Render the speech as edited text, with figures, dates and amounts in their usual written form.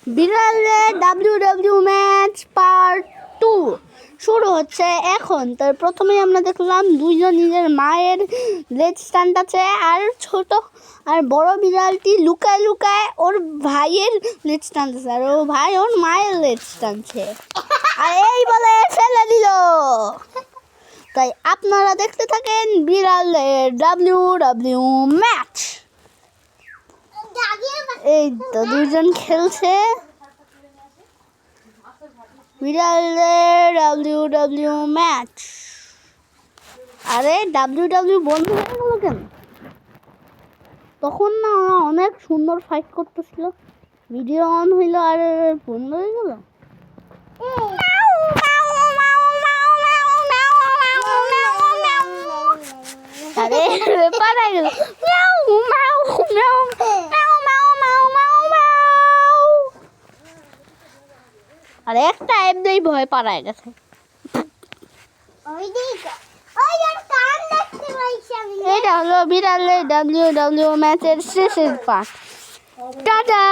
বিড়ালের W match part 2 শুরু হচ্ছে এখন। তার প্রথমেই আমরা দেখলাম দুইজন নিজের মায়ের লেজ টানতেছে, আর ছোট আর বড় বিড়ালটি লুকায় লুকায় ওর ভাইয়ের লেজ টানতেছে, আর ওর ভাই ওর মায়ের লেজ টানছে, আর এই বলে ফেলে দিল। তাই আপনারা দেখতে থাকেন বিড়ালের ডাব্লিউ ম্যাচ। এই তো দুইজন খেলছে। বিড়ালের ডাব্লিউ ম্যাচ। আরে ডাব্লিউ বন্ধ হয়ে গেল কেন? তখন না অনেক সুন্দর ফাইট করতেছিল, ভিডিও অন হইলো আর বন্ধ হয়ে গেল। আরে পারা গেল। আর একটা এমনি ভয় পাড়ায় গেছে। এটা হলো বিড়ালের ডাব্লিউ ম্যাচের শেষের পার্ট। টাটা।